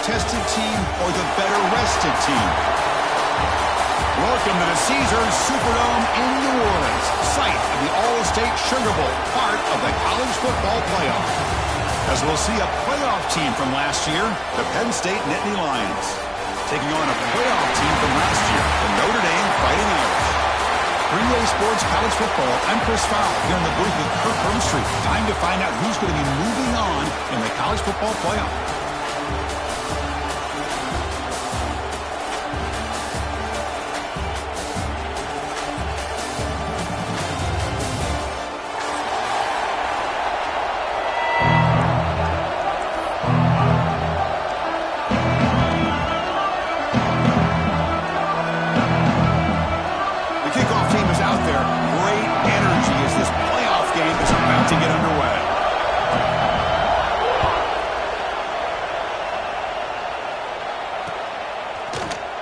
tested team or the better rested team? Welcome to the Caesars Superdome in New Orleans, site of the All-State Sugar Bowl, part of the college football playoff. As we'll see a playoff team from last year, the Penn State Nittany Lions, taking on a playoff team from last year, the Notre Dame Fighting Irish. Three-Way Sports College Football, I'm Chris Fowle, here in the booth with Kirk Hermstreet. Time to find out who's going to be moving on in the college football playoff.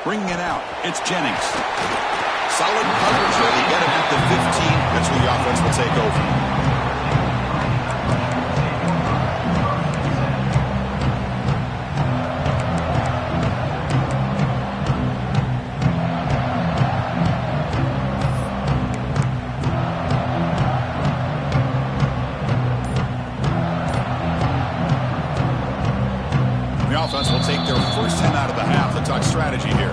Bringing it out, it's Jennings. Solid coverage there. They get him at the 15. That's where the offense will take over. The offense will take their first 10 out of the half. Let's talk strategy here.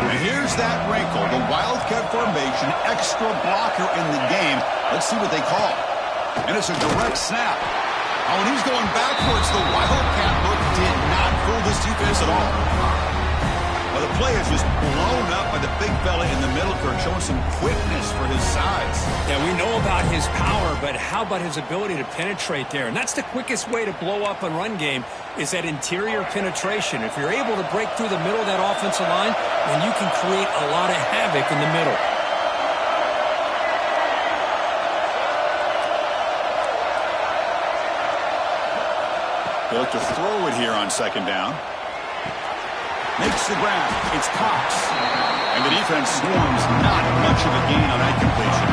And here's that wrinkle, the Wildcat formation, extra blocker in the game. Let's see what they call. And it's a direct snap. Oh, and he's going backwards. The Wildcat look did not fool this defense at all. Well, the play is just blown up by the big fella in the middle, Kirk, showing some quickness for his size. Yeah, we know about his power, but how about his ability to penetrate there? And that's the quickest way to blow up a run game, is that interior penetration. If you're able to break through the middle of that offensive line, then you can create a lot of havoc in the middle. They look to throw it here on second down. Makes the grab. It's Cox. And the defense swarms. Not much of a gain on that completion.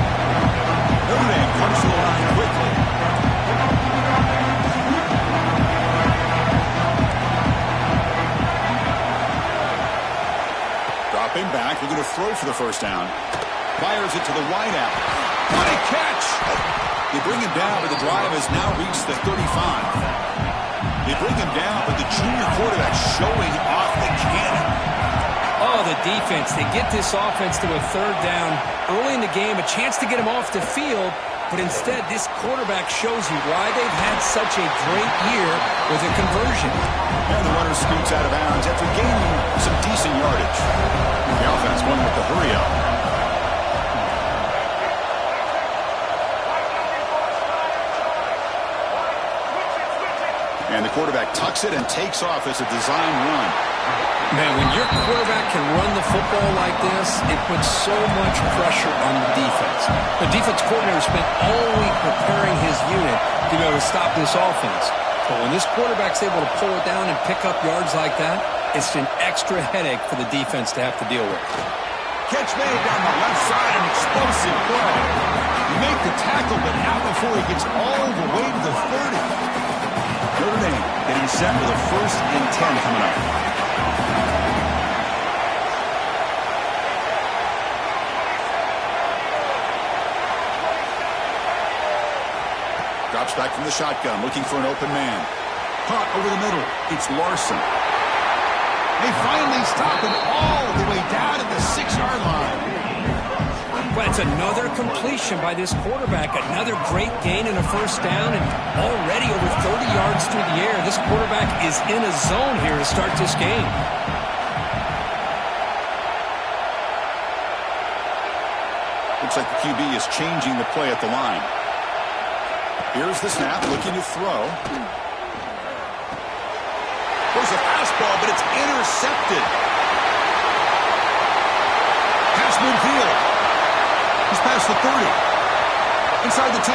Notre Dame comes to the line quickly. Dropping back. Looking to throw for the first down. Fires it to the wideout. What a catch! They bring him down, but the drive has now reached the 35. They bring him down, but the junior quarterback showing off the cannon. Oh, the defense. They get this offense to a third down early in the game, a chance to get him off the field, but instead this quarterback shows you why they've had such a great year with a conversion. And the runner scoots out of bounds after gaining some decent yardage. The offense going with the hurry up. And the quarterback tucks it and takes off as a design run. Man, when your quarterback can run the football like this, it puts so much pressure on the defense. The defense coordinator spent all week preparing his unit to be able to stop this offense. But when this quarterback's able to pull it down and pick up yards like that, it's an extra headache for the defense to have to deal with. Catch made down the left side, an explosive play. You make the tackle, but not before he gets all the way to the 30. Notre Dame getting set with a 1st and 10 coming up. Drops back from the shotgun, looking for an open man. Caught over the middle. It's Larson. They finally stop him all the way down at the 6-yard line. But it's another completion by this quarterback. Another great gain in a first down, and already over 30 yards through the air. This quarterback is in a zone here to start this game. Looks like the QB is changing the play at the line. Here's the snap, looking to throw. There's a fastball, but it's intercepted. Pass midfield. He's past the 30. Inside the 10.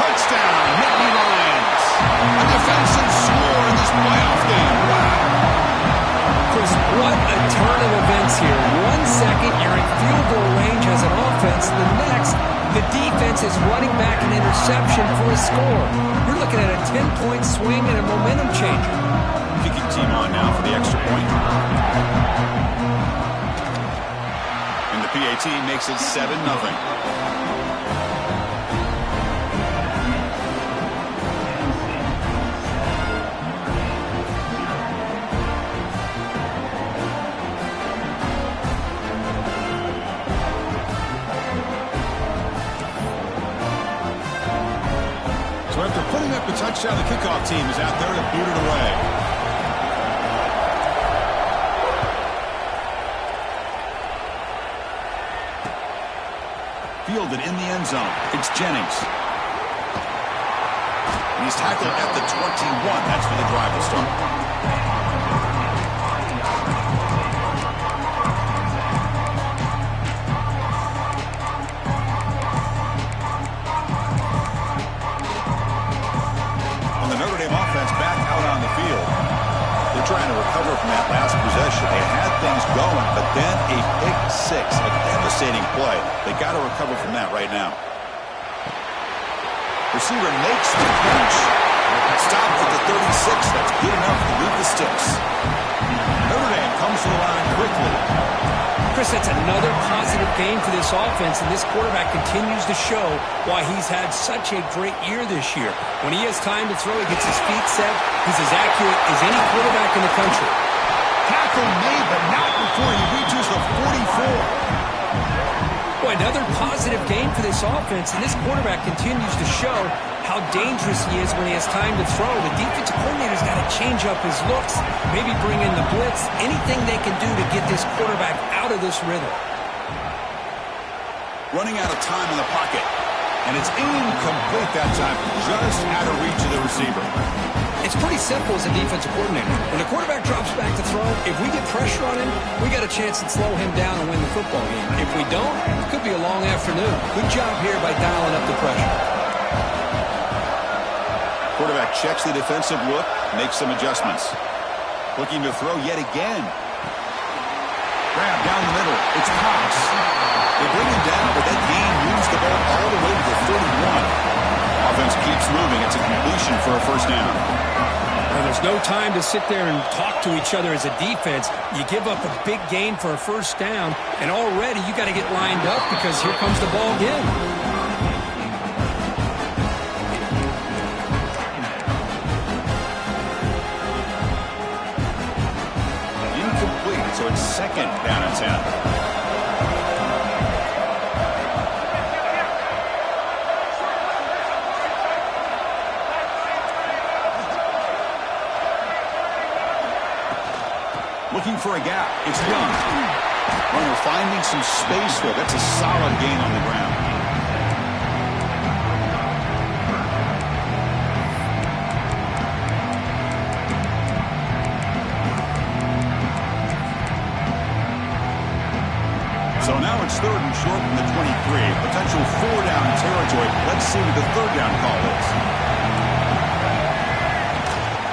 Touchdown, What a turn of events here. 1 second, you're in field goal range as an offense. The next, the defense is running back an interception for a score. You're looking at a 10-point swing and a momentum changer. Kicking team on now for the extra point. And the PAT makes it 7-0. So after putting up a touchdown, the kickoff team is out there to boot it away. Fielded in the end zone. It's Jennings. And he's tackled at the 21. That's where the drive will start. And the Notre Dame offense back out on the field. They're trying to recover from that last possession. They had things going, but then a pick six, a devastating play. They got to recover from that right now. Receiver makes the catch. Stopped at the 36. That's good enough to leave the sticks. Notre Dame comes to the line quickly. Chris, that's another positive game for this offense, and this quarterback continues to show why he's had such a great year this year. When he has time to throw, he gets his feet set. He's as accurate as any quarterback in the country. Tackle made, but not before he reaches the 44. Boy, another positive game for this offense, and this quarterback continues to show how dangerous he is when he has time to throw. The defensive coordinator's got to change up his looks, maybe bring in the blitz, anything they can do to get this quarterback out of this rhythm. Running out of time in the pocket, and it's incomplete that time, just out of reach of the receiver. It's pretty simple as a defensive coordinator. When the quarterback drops back to throw, if we get pressure on him, we got a chance to slow him down and win the football game. If we don't, it could be a long afternoon. Good job here by dialing up the pressure. Quarterback checks the defensive look, makes some adjustments. Looking to throw yet again. Grab down the middle. It's Cox. They bring him down, but that gain moves the ball all the way to the 31. Offense keeps moving. It's a completion for a first down. Well, there's no time to sit there and talk to each other as a defense. You give up a big gain for a first down, and already you got to get lined up because here comes the ball again. Incomplete, so it's second down and 10. Looking for a gap. It's Young. Runner finding some space there. That's a solid gain on the ground. So now it's third and short from the 23. Potential four-down territory. Let's see what the third down call is.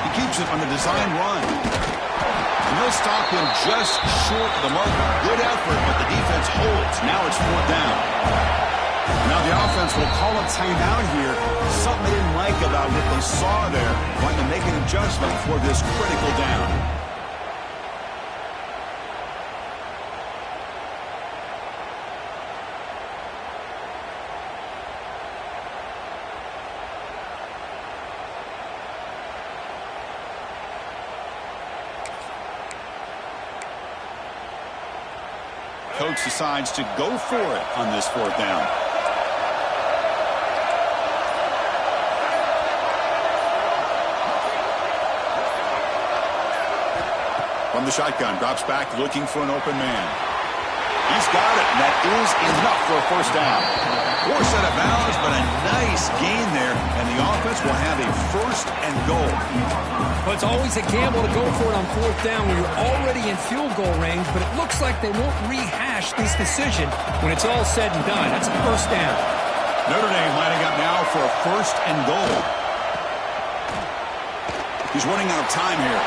He keeps it on the design run. And they'll stop him just short of the mark. Good effort, but the defense holds. Now it's fourth down. Now the offense will call a timeout here. Something they didn't like about what they saw there. Wanting to make an adjustment for this critical down. Coach decides to go for it on this fourth down. From the shotgun, drops back looking for an open man. He's got it, and that is enough for a first down. Poor set of bounds, but a nice gain there, and the offense will have a first and goal. Well, it's always a gamble to go for it on fourth down when you're already in field goal range, but it looks like they won't rehash this decision when it's all said and done. That's a first down. Notre Dame lining up now for a first and goal. He's running out of time here.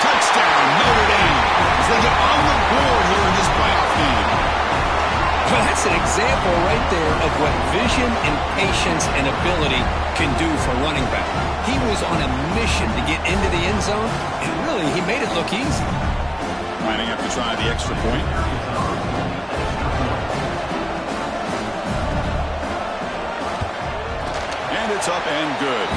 Touchdown, Notre Dame. as they get on the board here in this playoff game. Well, that's an example right there of what vision and patience and ability can do for a running back. He was on a mission to get into the end zone, and really, he made it look easy. Lining up to try the extra point. And it's up and good.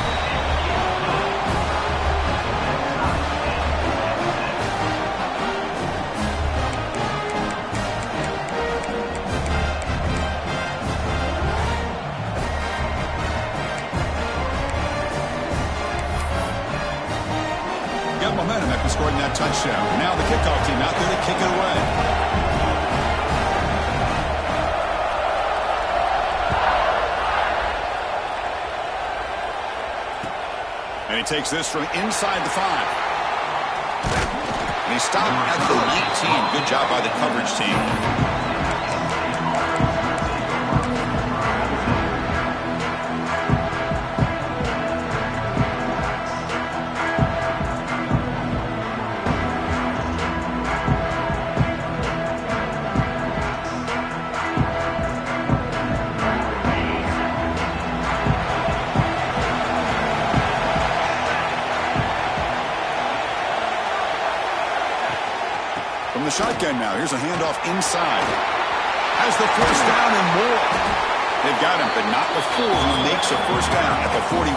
Got momentum after scoring that touchdown. Now the kickoff team out there to kick it away. And he takes this from inside the 5. And he stopped at the 19. Good job by the coverage team. From the shotgun now, here's a handoff inside. Has the first down and more. They've got him, but not before he makes a first down at the 41.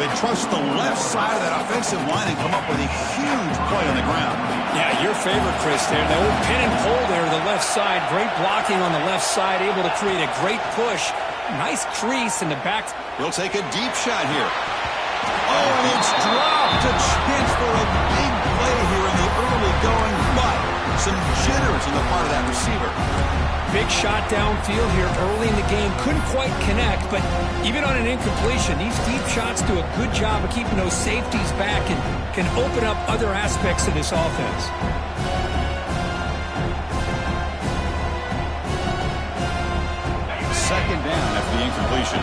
They trust the left side of that offensive line and come up with a huge play on the ground. Yeah, your favorite, Chris, there. The old pin and pull there to the left side. Great blocking on the left side, able to create a great push. Nice crease in the back. He'll take a deep shot here. Oh, and it's dropped. A chance for a big play here in the early going, but some jitters on the part of that receiver. Big shot downfield here early in the game. Couldn't quite connect, but even on an incompletion, these deep shots do a good job of keeping those safeties back and can open up other aspects of this offense. Second down after the incompletion.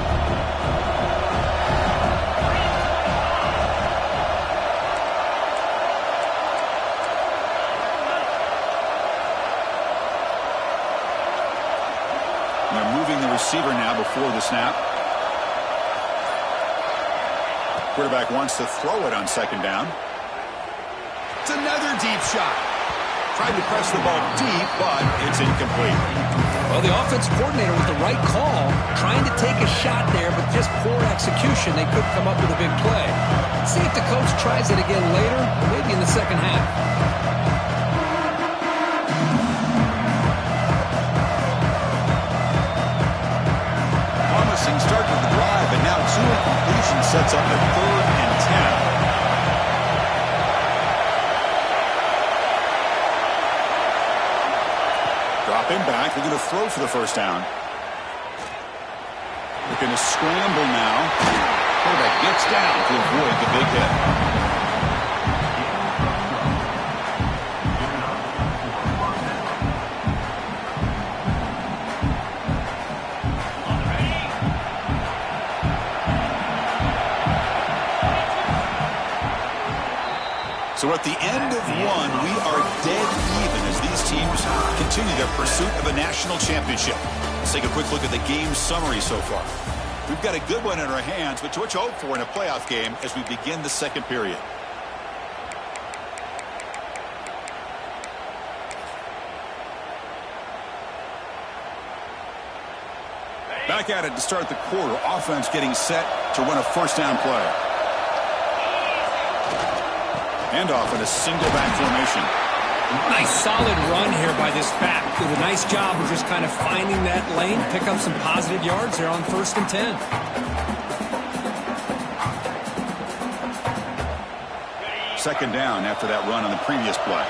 They're moving the receiver now before the snap. Quarterback wants to throw it on second down. It's another deep shot. Tried to press the ball deep, but it's incomplete. Well, the offense coordinator with the right call, trying to take a shot there, but just poor execution. They couldn't come up with a big play. Let's see if the coach tries it again later, maybe in the second half. Promising start to the drive, but now two incompletions sets up a 3rd and 10. Drop him back. They're going to throw for the first down. They're going to scramble now. Quarterback gets down to avoid the big hit. So at the end of one, we are dead even as these teams continue their pursuit of a national championship. Let's take a quick look at the game summary so far. We've got a good one in our hands, but what you hope for in a playoff game as we begin the second period. Back at it to start the quarter. Offense getting set to run a first down play. Handoff in a single back formation. Nice solid run here by this back. Did a nice job of just kind of finding that lane, pick up some positive yards there on 1st and 10. Second down after that run on the previous play.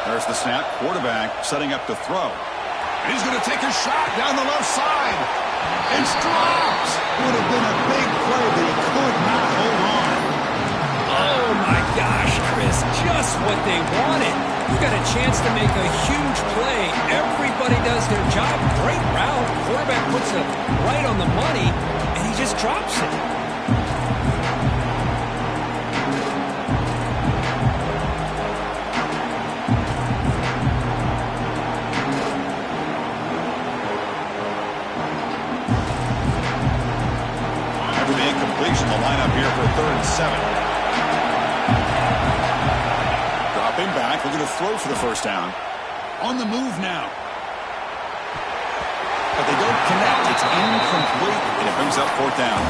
There's the snap. Quarterback setting up to throw. And he's going to take a shot down the left side. It's dropped. Would have been a big play, but he could not hold on. Oh, my gosh, Chris. Just what they wanted. You got a chance to make a huge play. Everybody everybody does their job. Great route. Quarterback puts it right on the money, and he just drops it. Completion, the lineup here for 3rd and 7. Dropping back, looking to throw for the first down. On the move now. But they don't connect. It's incomplete, and it brings up 4th down.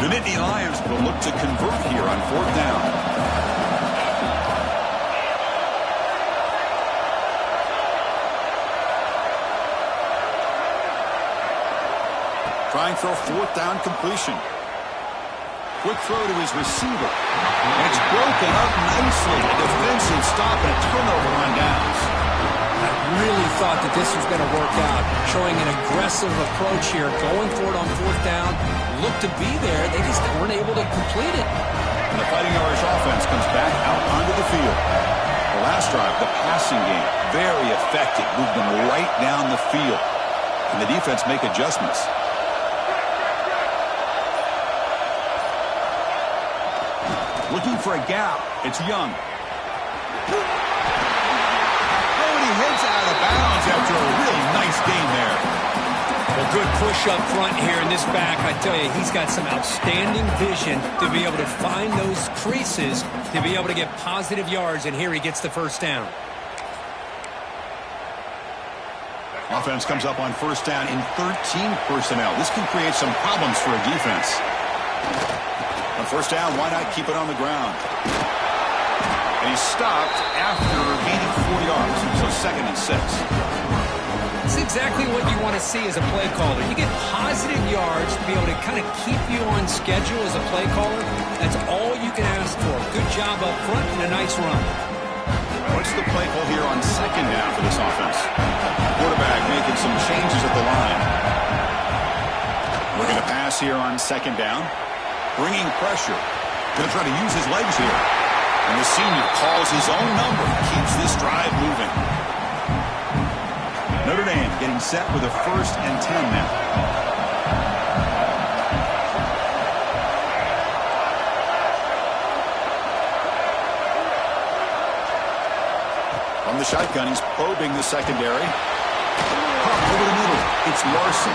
The Nittany Lions will look to convert here on 4th down. Trying for a 4th down completion. Quick throw to his receiver. And it's broken up nicely. A defensive stop and a turnover on downs. I really thought that this was going to work out. Showing an aggressive approach here. Going for it on 4th down. Looked to be there. They just weren't able to complete it. And the Fighting Irish offense comes back out onto the field. The last drive, the passing game, very effective. Moved them right down the field. And the defense make adjustments. Looking for a gap. It's Young. Oh, and he heads out of bounds after a really nice game there. Well, good push up front here in this back. I tell you, he's got some outstanding vision to be able to find those creases, to be able to get positive yards, and here he gets the first down. Offense comes up on 1st down in 13 personnel. This can create some problems for a defense. On 1st down, why not keep it on the ground? And he's stopped after gaining 4 yards, so 2nd and 6. It's exactly what you want to see as a play caller. You get positive yards to be able to kind of keep you on schedule as a play caller. That's all you can ask for. Good job up front and a nice run. What's the play call here on 2nd down for this offense? Quarterback making some changes at the line. We're going to pass here on 2nd down. Bringing pressure. Going to try to use his legs here. And the senior calls his own number. Keeps this drive moving. Notre Dame getting set with a 1st and 10 now. From the shotgun, he's probing the secondary. Pump over the middle. It's Larson.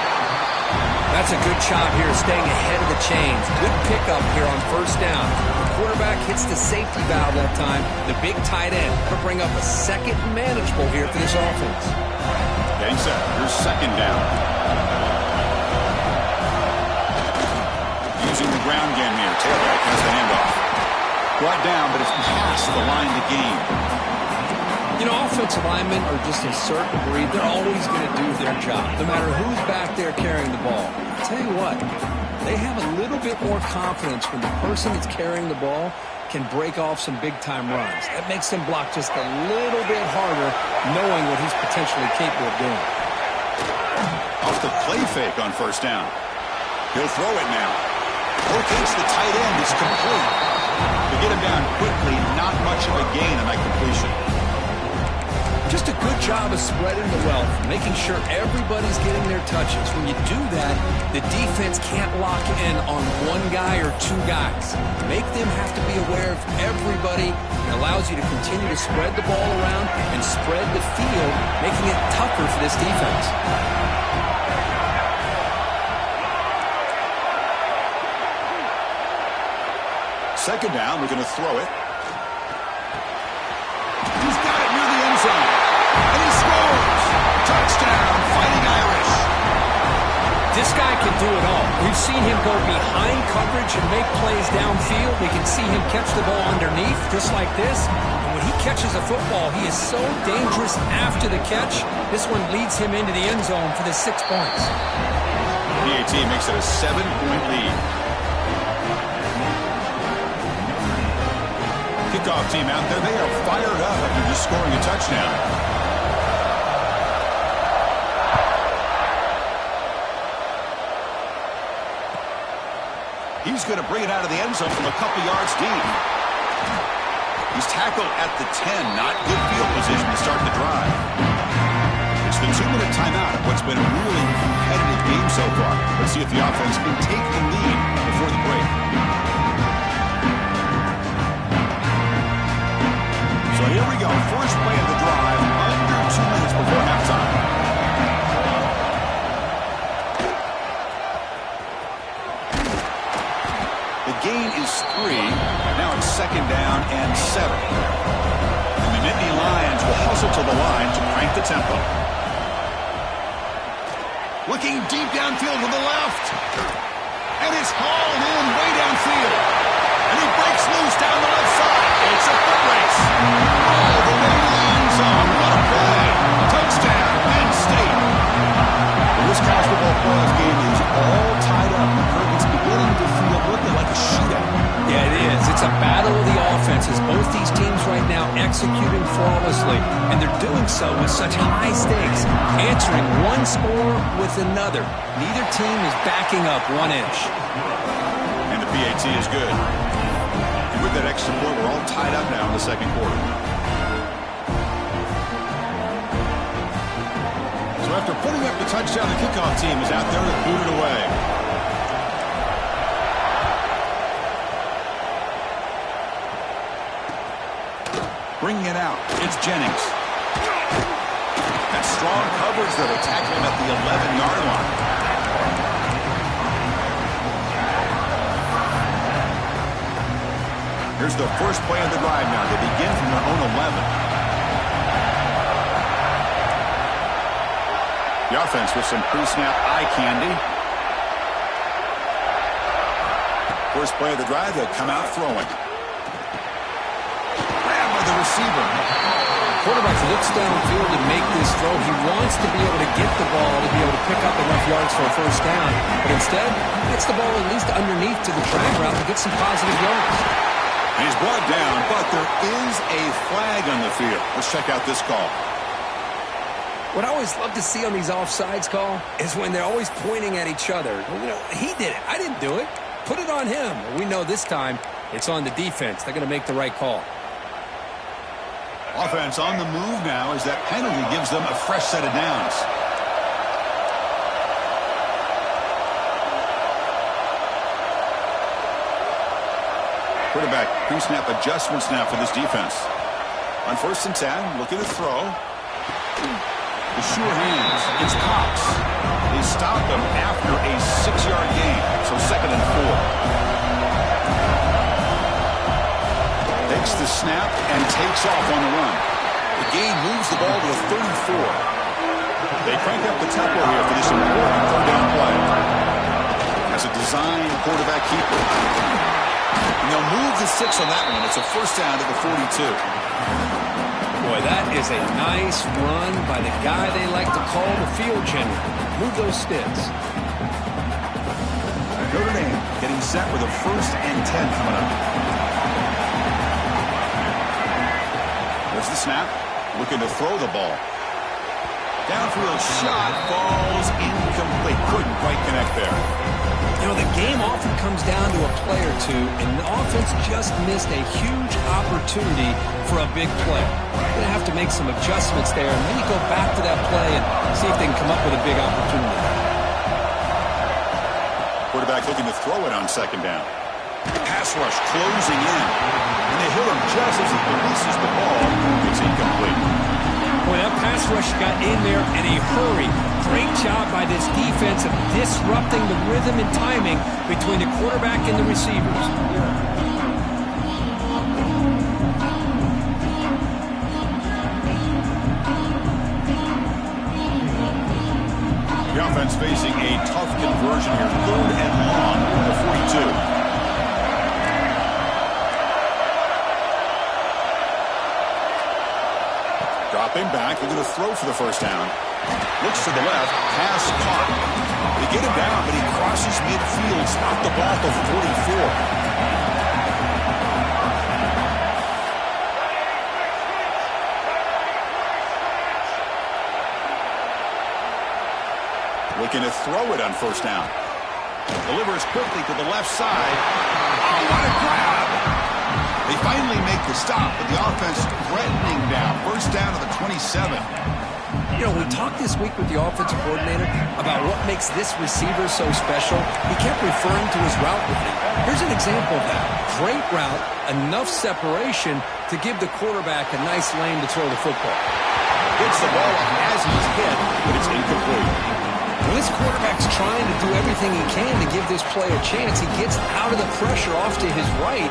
That's a good job here, staying ahead of the chains. Good pickup here on 1st down. The quarterback hits the safety valve that time. The big tight end will bring up a 2nd manageable here for this offense. Getting set. Here's 2nd down. Using the ground game here. Tailback has the handoff. Brought down, but it's past the line to gain. You know, offensive linemen are just a certain breed. They're always going to do their job, no matter who's back there carrying the ball. I'll tell you what, they have a little bit more confidence when the person that's carrying the ball can break off some big-time runs. That makes them block just a little bit harder, knowing what he's potentially capable of doing. Off the play fake on 1st down. He'll throw it now. Locates the tight end. It's complete. To get him down quickly, not much of a gain on that completion. Just a good job of spreading the wealth, making sure everybody's getting their touches. When you do that, the defense can't lock in on one guy or 2 guys. Make them have to be aware of everybody. It allows you to continue to spread the ball around and spread the field, making it tougher for this defense. 2nd down, we're going to throw it. He's got it near the end zone. And he scores! Touchdown, Fighting Irish! This guy can do it all. We've seen him go behind coverage and make plays downfield. We can see him catch the ball underneath, just like this. And when he catches a football, he is so dangerous after the catch. This one leads him into the end zone for the 6 points. PAT makes it a 7-point lead. Kickoff team out there, they are fired up after just scoring a touchdown. He's going to bring it out of the end zone from a couple yards deep. He's tackled at the 10. Not good field position to start the drive. It's the 2-minute timeout of what's been a really competitive game so far. Let's see if the offense can take the lead before the break. So here we go. First play of the drive, under 2 minutes before halftime. The gain is 3. Now it's 2nd down and 7. And the Nittany Lions will hustle to the line to crank the tempo. Looking deep downfield to the left. And it's hauled in way downfield. And he breaks loose down the left side. It's a foot race. All the way to the end zone. What a play. Touchdown, Penn State. Well, this college football playoff game is all tied up. It's beginning to feel looking like a shootout. Yeah, it is. It's a battle of the offenses. Both these teams right now executing flawlessly, and they're doing so with such high stakes, answering one score with another. Neither team is backing up 1 inch. And the PAT is good. And with that extra point, we're all tied up now in the second quarter. So after putting up the touchdown, the kickoff team is out there to boot it away. Bringing it out, it's Jennings. That strong coverage that will tackle him at the 11-yard line. Here's the first play of the drive now. They begin from their own 11. The offense with some pre-snap eye candy. First play of the drive, they'll come out throwing. The receiver. Quarterback looks downfield to make this throw. He wants to be able to get the ball to be able to pick up enough yards for a first down. But instead, he gets the ball at least underneath to the drag route to get some positive yards. And he's brought down, but there is a flag on the field. Let's check out this call. What I always love to see on these offsides call is when they're always pointing at each other. You know, he did it. I didn't do it. Put it on him. We know this time it's on the defense. They're going to make the right call. Offense on the move now as that penalty gives them a fresh set of downs. Quarterback pre-snap adjustments now for this defense. On 1st and 10, looking to throw. The sure hands. It's Cox. They stop him after a 6-yard gain, so 2nd and 4. Takes the snap and takes off on the run. The gain moves the ball to the 34. They crank up the tempo here for this important 3rd down play. As a design quarterback keeper. And they'll move the 6 on that one. It's a first down to the 42. Boy, that is a nice run by the guy they like to call the field general. Move those sticks. Notre Dame getting set with a 1st and 10 coming up. There's the snap. Looking to throw the ball. Downfield shot falls incomplete. Couldn't quite connect there. You know, the game often comes down to a play or two, and the offense just missed a huge opportunity for a big play. They're going to have to make some adjustments there, and maybe go back to that play and see if they can come up with a big opportunity. Quarterback looking to throw it on 2nd down. Pass rush closing in. And they hit him just as he releases the ball. It's incomplete. Boy, that pass rush got in there in a hurry. Great job by this defense of disrupting the rhythm and timing between the quarterback and the receivers. The offense facing a tough conversion here. 3rd and long at the 42. Dropping back, they're going to throw for the first down. Looks to the left, pass caught. They get him down, but he crosses midfield, spot the ball to 44. Looking to throw it on 1st down. Delivers quickly to the left side. Oh, what a grab! They finally make the stop, but the offense threatening down. First down to the 27. You know, we talked this week with the offensive coordinator about what makes this receiver so special. He kept referring to his route running. Here's an example of that. Great route, enough separation to give the quarterback a nice lane to throw the football. Gets the ball up as he's hit, but it's incomplete. When this quarterback's trying to do everything he can to give this play a chance, he gets out of the pressure off to his right.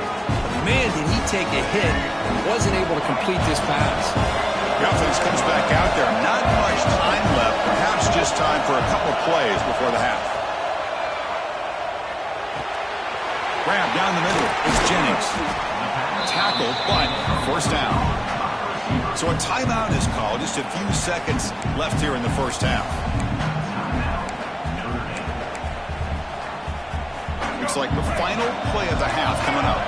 Man, did he take a hit and wasn't able to complete this pass. The offense comes back out there. Not much time left. Perhaps just time for a couple plays before the half. Grab down the middle. It's Jennings. Tackled, but first down. So a timeout is called. Just a few seconds left here in the first half. Looks like the final play of the half coming up.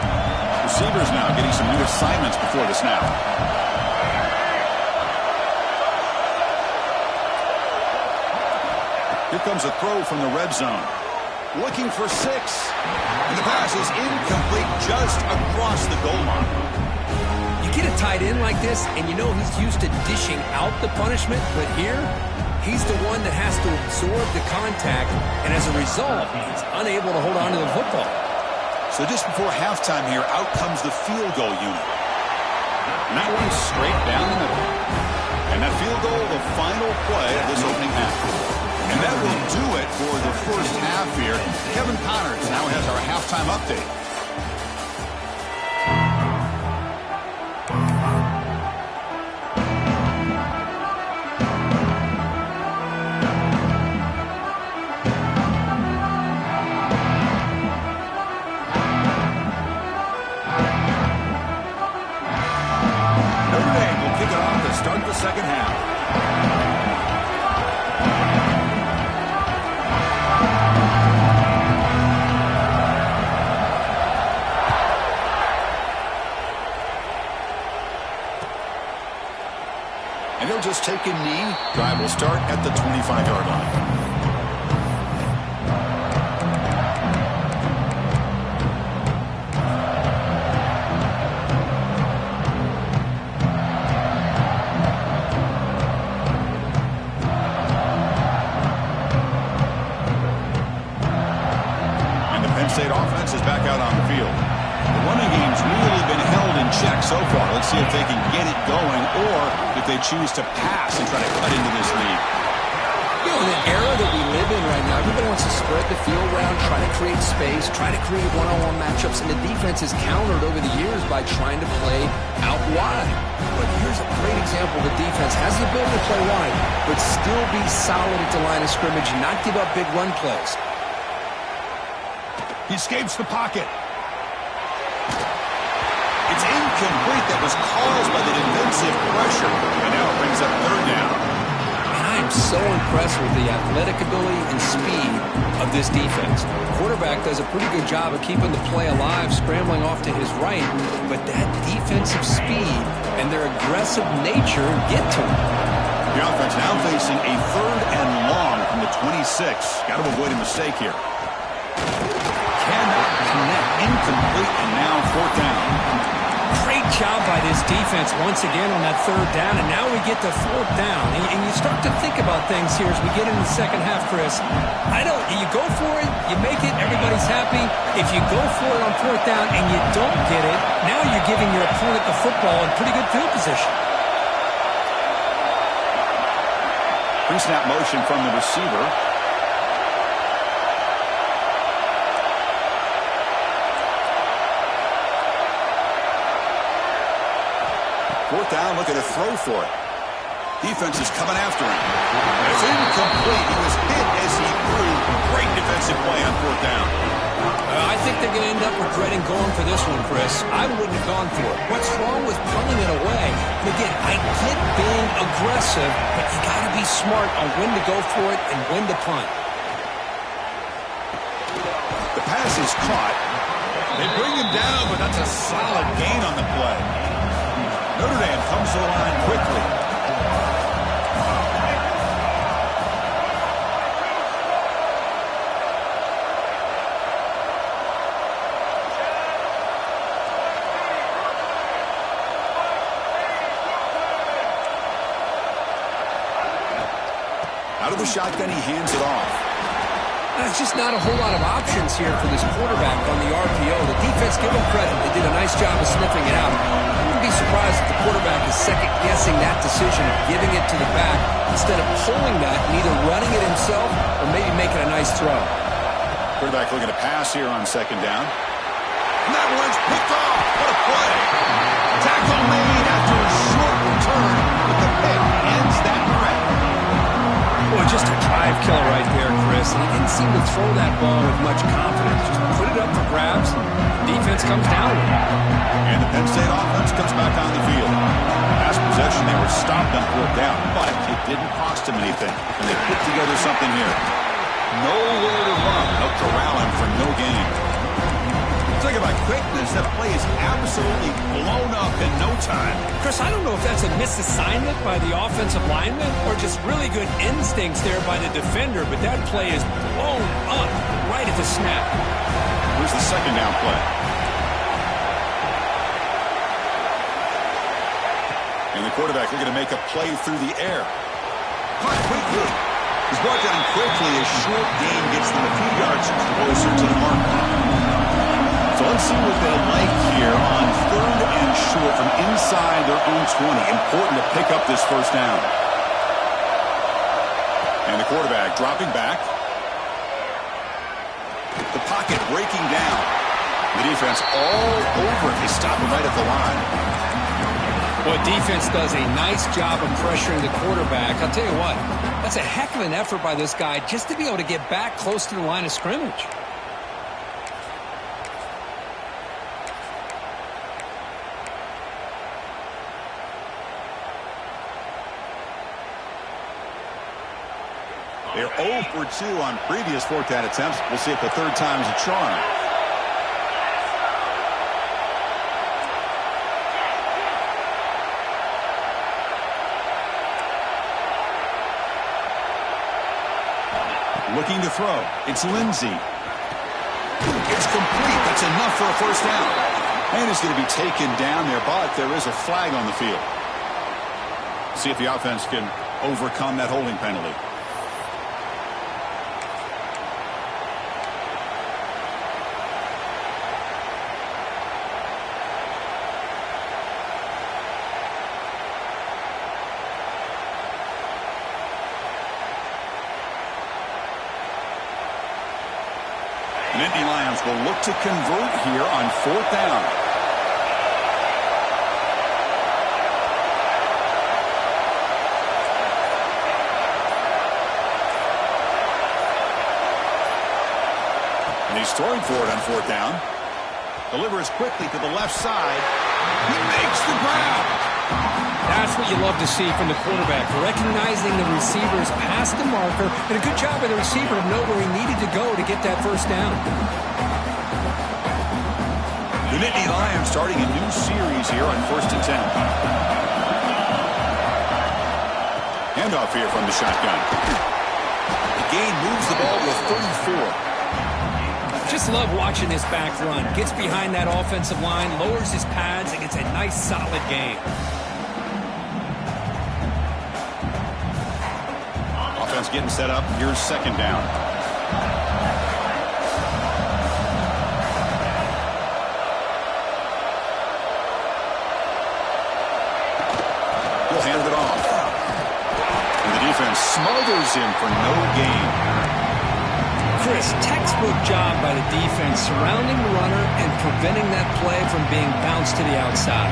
Receivers now getting some new assignments before the snap. Here comes a throw from the red zone. Looking for 6. And the pass is incomplete just across the goal line. You get a tight end like this, and you know he's used to dishing out the punishment, but here, he's the one that has to absorb the contact, and as a result, he's unable to hold on to the football. So just before halftime here, out comes the field goal unit. And that one straight down the middle. And that field goal, the final play of this opening half. And that will do it for the first half here. Kevin Connors now has our halftime update. Notre Dame will kick it off to start the second half. And he'll just take a knee. Drive will start at the 25-yard line. And the Penn State offense is back out on the field. The running game's really been held in check so far. Let's see if they can get it going or if they choose to pass and try to cut into this lead. You know, in the era that we live in right now, everybody wants to spread the field around, try to create space, try to create one-on-one matchups, and the defense is countered over the years by trying to play out wide. But here's a great example. The defense has the ability to play wide, but still be solid at the line of scrimmage and not give up big run plays. He escapes the pocket. It's incomplete. That was caused by the defensive pressure. And now it brings up third down. And I am so impressed with the athletic ability and speed of this defense. The quarterback does a pretty good job of keeping the play alive, scrambling off to his right. But that defensive speed and their aggressive nature get to him. The offense now facing a third and long from the 26. Got to avoid a mistake here. Cannot connect. Incomplete, and now fourth down. Great job by this defense once again on that third down, and now we get to fourth down. And you start to think about things here as we get into the second half, Chris. You go for it, you make it, everybody's happy. If you go for it on fourth down and you don't get it, now you're giving your opponent the football in pretty good field position. Pre-snap motion from the receiver. Fourth down, looking to throw for it. Defense is coming after him. And it's incomplete. He was hit as he threw. Great defensive play on fourth down. I think they're going to end up regretting going for this one, Chris. I wouldn't have gone for it. What's wrong with punting it away? And again, I get being aggressive, but you got to be smart on when to go for it and when to punt. The pass is caught. They bring him down, but that's a solid gain on the play. Notre Dame comes to the line quickly. Out of the shotgun, he hands it off. There's just not a whole lot of options here for this quarterback on the RPO. The defense, give them credit. They did a nice job of sniffing it out. I wouldn't be surprised if the quarterback is second-guessing that decision of giving it to the back instead of pulling that and either running it himself or maybe making a nice throw. Quarterback looking to pass here on second down. And that one's picked off. What a play. Tackle made after a short return, but the pick ends that threat. Boy, just a drive killer right there, Chris. And he didn't seem to throw that ball with much confidence. Just put it up for grabs. The defense comes down with it. And the Penn State offense comes back on the field. Last possession, they were stopped on fourth down, but it didn't cost them anything. And they put together something here. Nowhere to run. Helped corral him for no gain. Talk about quickness. That play is absolutely blown up in no time. Chris, I don't know if that's a misassignment by the offensive lineman or just really good instincts there by the defender, but that play is blown up right at the snap. Here's the second down play. And the quarterback looking to make a play through the air. Caught quickly. He's brought down quickly. A short gain gets them a few yards closer to the mark. So let's see what they like here on third and short from inside their own 20. Important to pick up this first down. And the quarterback dropping back. The pocket breaking down. The defense all over it. They stop him right at the line. Well, defense does a nice job of pressuring the quarterback. I'll tell you what, that's a heck of an effort by this guy just to be able to get back close to the line of scrimmage. They're 0 for 2 on previous fourth down attempts. We'll see if the third time is a charm. Looking to throw. It's Lindsey. It's complete. That's enough for a first down. And it's going to be taken down there, but there is a flag on the field. See if the offense can overcome that holding penalty. Nittany Lions will look to convert here on fourth down. And he's throwing for it on fourth down. Delivers quickly to the left side. He makes the grab. That's what you love to see from the quarterback, recognizing the receivers past the marker, and a good job by the receiver to know where he needed to go to get that first down. The Nittany Lions starting a new series here on 1st and 10. Handoff here from the shotgun. The gain moves the ball to 34. Just love watching this back run. Gets behind that offensive line, lowers his pads, and gets a nice solid gain. Offense getting set up. Here's second down. He'll hand it off. And the defense smothers him for no gain. Chris, textbook job by the defense surrounding the runner and preventing that play from being bounced to the outside.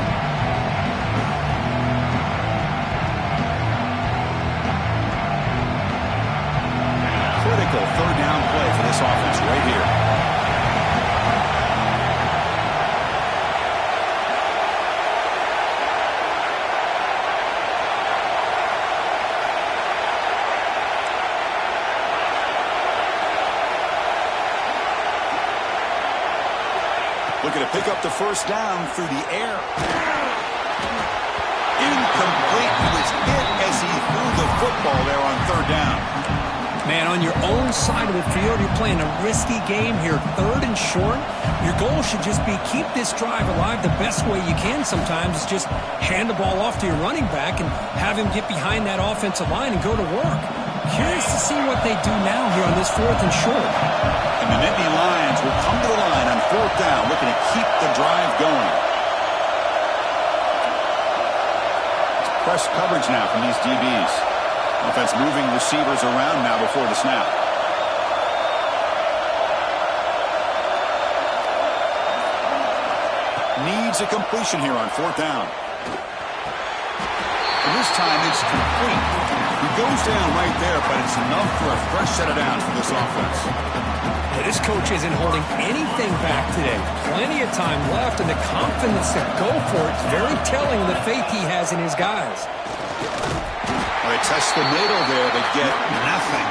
Critical third down play for this offense right here. Looking to pick up the first down through the air. Incomplete. He was hit as he threw the football there on third down. Man, on your own side of the field, you're playing a risky game here. Third and short. Your goal should just be keep this drive alive the best way you can sometimes is just hand the ball off to your running back and have him get behind that offensive line and go to work. Curious to see what they do now here on this 4th and short. And the Nittany Lions will come to the line on 4th down, looking to keep the drive going. It's press coverage now from these DBs. Offense moving receivers around now before the snap. Needs a completion here on 4th down. And this time it's complete. He goes down right there, but it's enough for a fresh set of downs for this offense. Yeah, this coach isn't holding anything back today. Plenty of time left, and the confidence to go for it is very telling of the faith he has in his guys. Well, they test the middle there, but get nothing.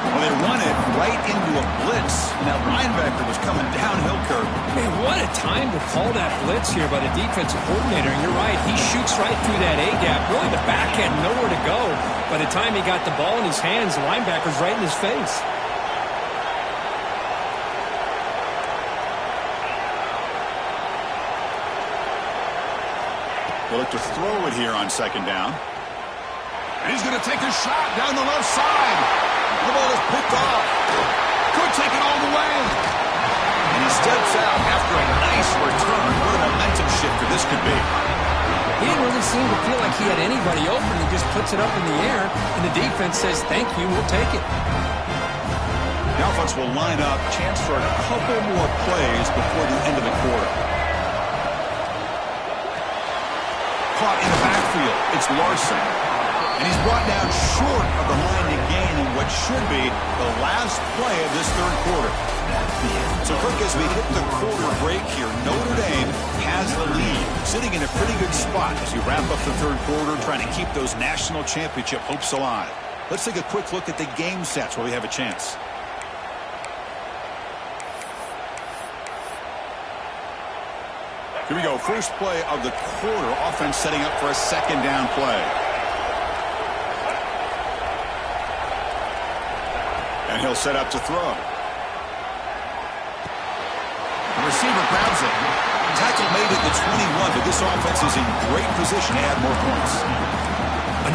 Well, they run it right into a blitz, and that linebacker was coming downhill curve. Man, what a time to call that blitz here by the defensive coordinator. And you're right, he shoots right through that A-gap. Really, the back had nowhere to go. By the time he got the ball in his hands, the linebacker's right in his face. They look to throw it here on 2nd down. And he's going to take a shot down the left side. The ball is picked off. Could take it all the way. And he steps out after a nice return. What a momentum shifter this could be. He didn't really seem to feel like he had anybody open. He just puts it up in the air, and the defense says, thank you, we'll take it. The offense will line up. Chance for a couple more plays before the end of the quarter. Caught in the backfield. It's Larson. And he's brought down short of the line to gain in what should be the last play of this 3rd quarter. So, Kirk, as we hit the quarter break here, Notre Dame has the lead, sitting in a pretty good spot as you wrap up the 3rd quarter, trying to keep those national championship hopes alive. Let's take a quick look at the game sets where we have a chance. Here we go. First play of the quarter. Offense setting up for a 2nd down play. And he'll set up to throw. The receiver grabs it. Tackle made at the 21, but this offense is in great position to add more points.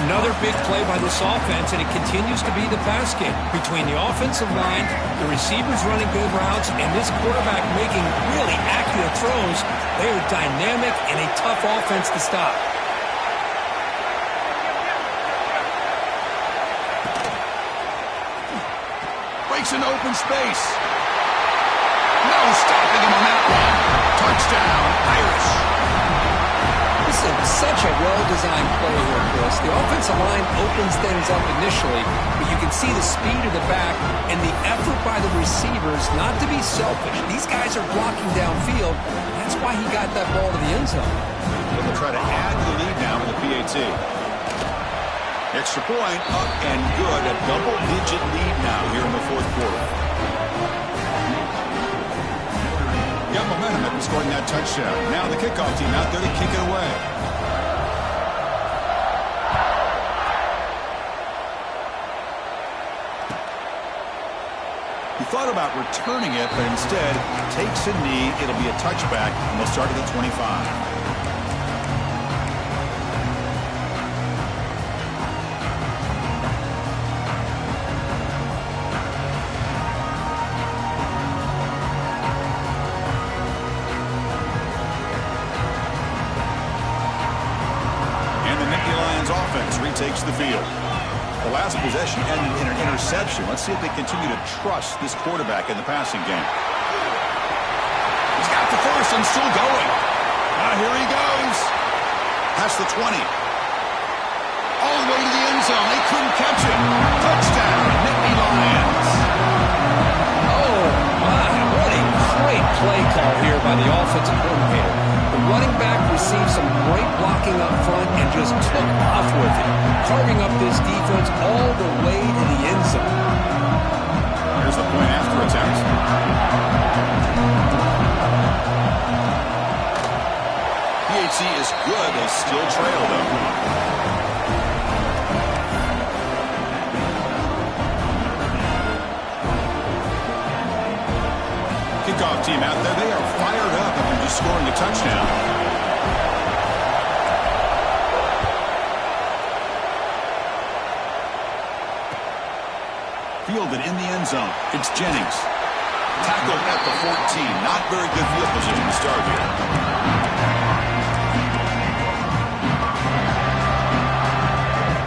Another big play by this offense, and it continues to be the pass game. Between the offensive line, the receivers running good routes, and this quarterback making really accurate throws, they are dynamic and a tough offense to stop. Breaks into open space. No stopping him on that one. Touchdown, Irish. This is such a well-designed play here, Chris. The offensive line opens things up initially, but you can see the speed of the back and the effort by the receivers not to be selfish. These guys are blocking downfield. That's why he got that ball to the end zone. They'll try to add to the lead now with the PAT. Extra point, up and good. A double-digit lead now here in the 4th quarter. Got momentum after scoring that touchdown. Now the kickoff team out there to kick it away. He thought about returning it, but instead takes a knee. It'll be a touchback, and they'll start at the 25. Takes the field. The last possession ended in an interception. Let's see if they continue to trust this quarterback in the passing game. He's got the first and still going. Here he goes. Past the 20. All the way to the end zone. They couldn't catch him. Touchdown, Nittany Lions. Oh, my. What a great play call here by the offensive coordinator. The running back received some great blocking up front and just took off with it, carving up this defense all the way to the end zone. Here's the point after attempt. PAT is good. They still trail, though. Kickoff team out there. They are fired up after just scoring a touchdown. Fielded in the end zone. It's Jennings. Tackled at the 14. Not very good field position to start here.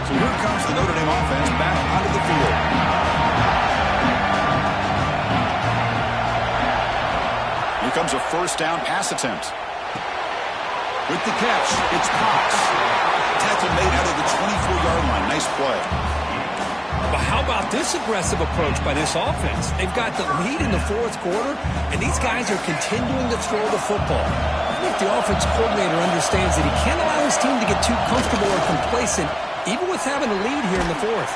So here comes the Notre Dame offense back onto the field. Here comes a first down pass attempt. With the catch, it's Cox. Tackle made out of the 24-yard line. Nice play. But how about this aggressive approach by this offense? They've got the lead in the fourth quarter, and these guys are continuing to throw the football. I think the offense coordinator understands that he can't allow his team to get too comfortable or complacent, even with having a lead here in the fourth.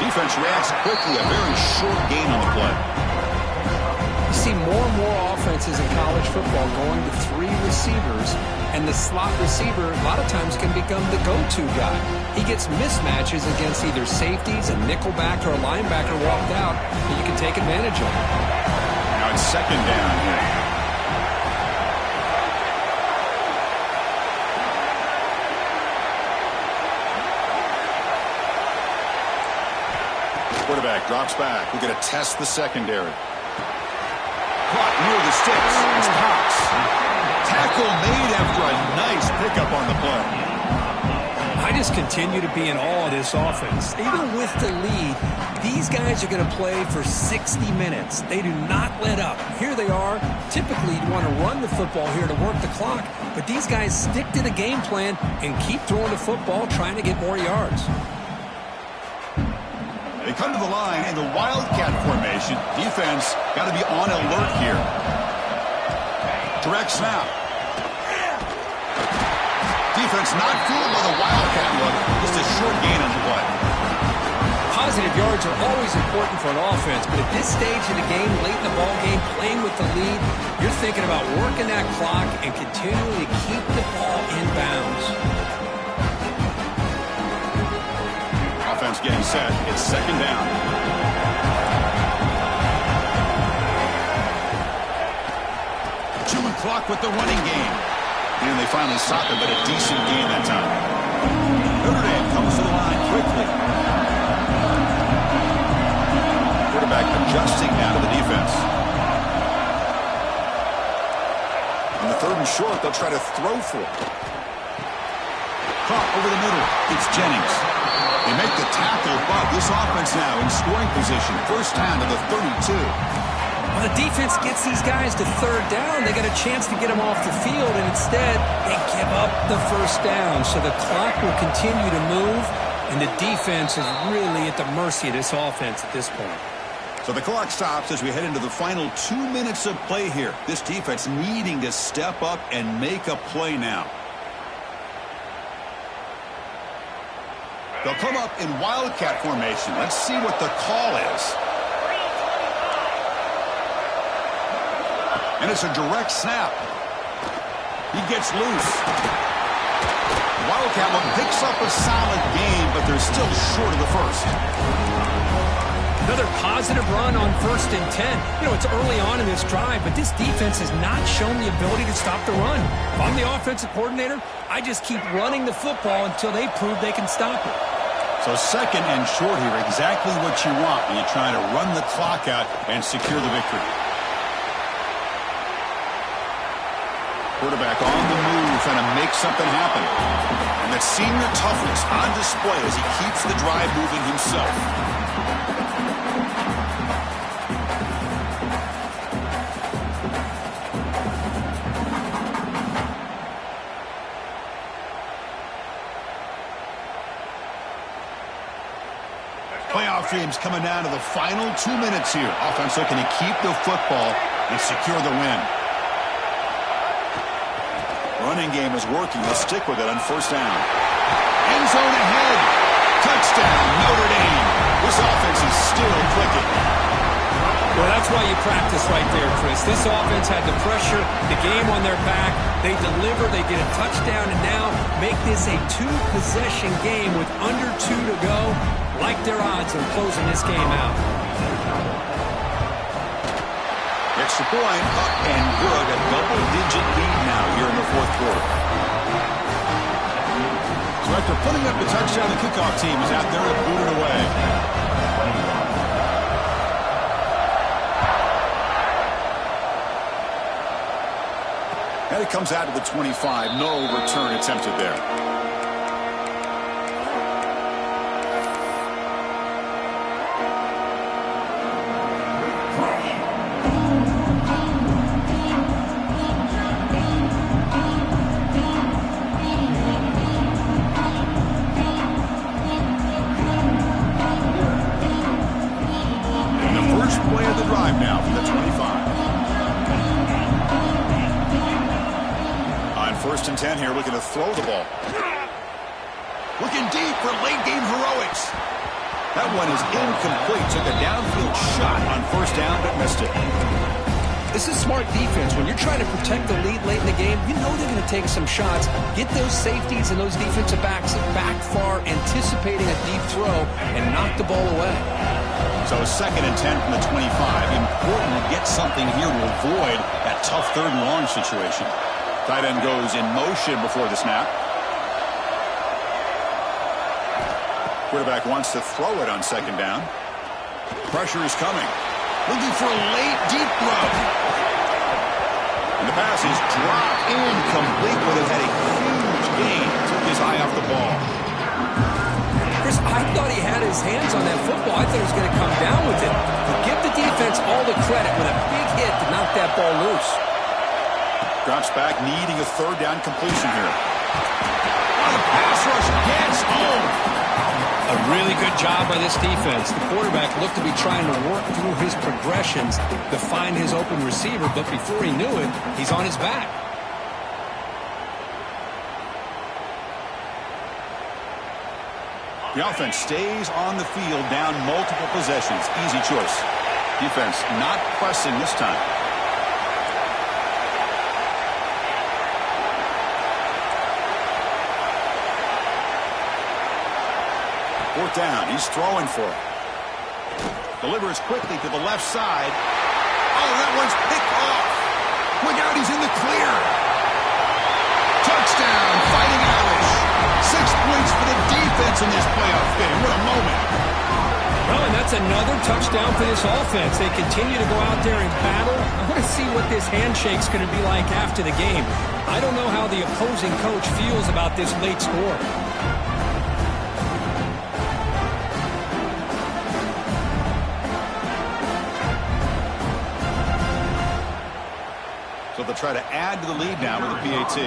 Defense reacts quickly. A very short gain on the play. You see more and more offenses in college football going to three receivers, and the slot receiver a lot of times can become the go-to guy. He gets mismatches against either safeties, a nickelback, or a linebacker walked out that you can take advantage of. Now it's second down here. Quarterback drops back. We're going to test the secondary. Caught near the sticks. It's Cox. Tackle made after a nice pickup on the play. I just continue to be in awe of this offense. Even with the lead, these guys are going to play for 60 minutes. They do not let up. Here they are. Typically, you'd want to run the football here to work the clock, but these guys stick to the game plan and keep throwing the football, trying to get more yards. They come to the line in the Wildcat formation. Defense got to be on alert here. Direct snap. Defense not fooled by the Wildcat look. Just a short gain on the play. Positive yards are always important for an offense, but at this stage of the game, late in the ball game, playing with the lead, you're thinking about working that clock and continuing to keep the ball in bounds. Offense getting set. It's second down. Chewing clock with the running game. And they finally stopped it, but a decent game that time. Notre Dame comes to the line quickly. Quarterback adjusting now to the defense. On the third and short, they'll try to throw for it. Caught over the middle. It's Jennings. They make the tackle, but this offense now in scoring position. First down to the 32. When the defense gets these guys to third down, they got a chance to get them off the field, and instead they give up the first down. So the clock will continue to move, and the defense is really at the mercy of this offense at this point. So the clock stops as we head into the final 2 minutes of play here. This defense needing to step up and make a play now. They'll come up in Wildcat formation. Let's see what the call is. And it's a direct snap. He gets loose. Wildcat picks up a solid game, but they're still short of the first. Another positive run on 1st and 10. You know, it's early on in this drive, but this defense has not shown the ability to stop the run. If I'm the offensive coordinator, I just keep running the football until they prove they can stop it. So second and short here, exactly what you want when you're trying to run the clock out and secure the victory. Quarterback on the move, trying to make something happen. And that senior toughness on display as he keeps the drive moving himself. Playoff games coming down to the final 2 minutes here. Offense looking to keep the football and secure the win. Running game is working. They'll stick with it on first down. End zone ahead. Touchdown, Notre Dame. This offense is still clicking. Well, that's why you practice right there, Chris. This offense had the pressure, the game on their back. They deliver, they get a touchdown, and now make this a two-possession game with under 2 to go. Like their odds of closing this game out. Extra point, up and good. A double-digit lead now here in the fourth quarter. So after putting up the touchdown, the kickoff team is out there to boot it away. And it comes out to the 25. No return attempted there. Now from the 25. On 1st and 10 here, looking to throw the ball. Looking deep for late game heroics. That one is incomplete. Took a downfield shot on 1st down, but missed it. This is smart defense. When you're trying to protect the lead late in the game, you know they're going to take some shots. Get those safeties and those defensive backs back far, anticipating a deep throw, and knock the ball away. So 2nd and 10 from the 25. Important to get something here to avoid that tough 3rd and long situation. Tight end goes in motion before the snap. Quarterback wants to throw it on 2nd down. Pressure is coming. Looking for a late deep throw. And the pass is dropped incomplete, but it had a huge gain. Took his eye off the ball. Chris, I thought he had his hands on that football. I thought he was going to come down with it. But give the defense all the credit with a big hit to knock that ball loose. Drops back, needing a 3rd down completion here. Oh, the pass rush gets home. A really good job by this defense. The quarterback looked to be trying to work through his progressions to find his open receiver, but before he knew it, he's on his back. The offense stays on the field, down multiple possessions. Easy choice. Defense not pressing this time. 4th down. He's throwing for it. Delivers quickly to the left side. Oh, that one's picked off. Look out, he's in the clear. Touchdown, Fighting Irish. 6 points for the defense in this playoff game. What a moment. Well, and that's another touchdown for this offense. They continue to go out there and battle. I want to see what this handshake's going to be like after the game. I don't know how the opposing coach feels about this late score. So they'll try to add to the lead now with a PAT.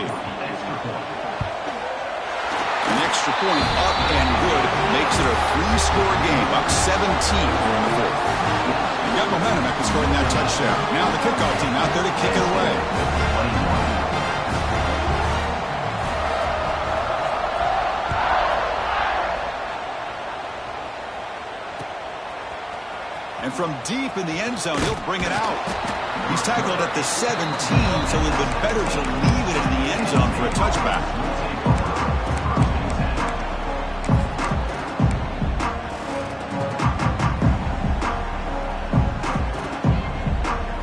An extra point up and good makes it a 3-score game, up 17 here in the 4th. They've got momentum after scoring that touchdown. Now the kickoff team out there to kick it away. And from deep in the end zone, he'll bring it out. He's tackled at the 17, so it would have been better to leave it in the end zone for a touchback.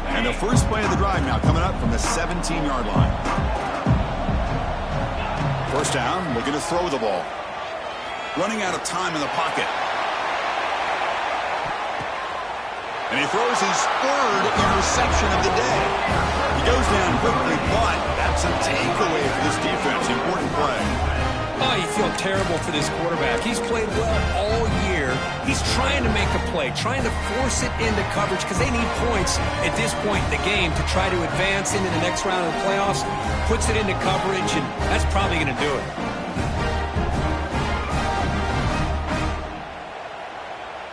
And the first play of the drive now coming up from the 17-yard line. 1st down, looking to throw the ball. Running out of time in the pocket. And he throws his 3rd interception of the day. He goes down quickly, but that's a takeaway for this defense. Important play. Oh, you feel terrible for this quarterback. He's played well all year. He's trying to make a play, trying to force it into coverage because they need points at this point in the game to try to advance into the next round of the playoffs. Puts it into coverage, and that's probably going to do it.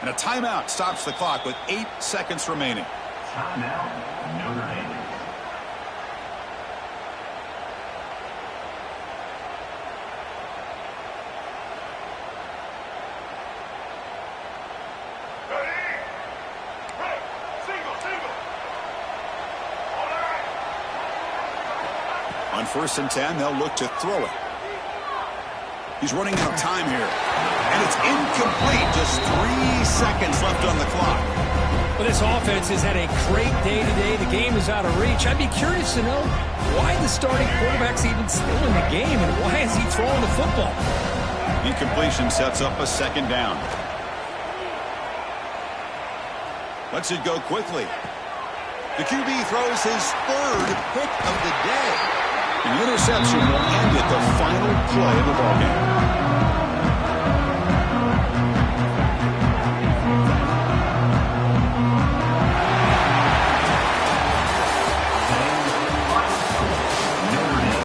And a timeout stops the clock with 8 seconds remaining. Timeout, Notre Dame. On 1st and 10, they'll look to throw it. He's running out of time here. And it's incomplete. Just 3 seconds left on the clock. Well, this offense has had a great day today. The game is out of reach. I'd be curious to know why the starting quarterback's even still in the game and why is he throwing the football? Incompletion sets up a 2nd down. Lets it go quickly. The QB throws his 3rd pick of the day. The interception will end it, the final play of the ballgame.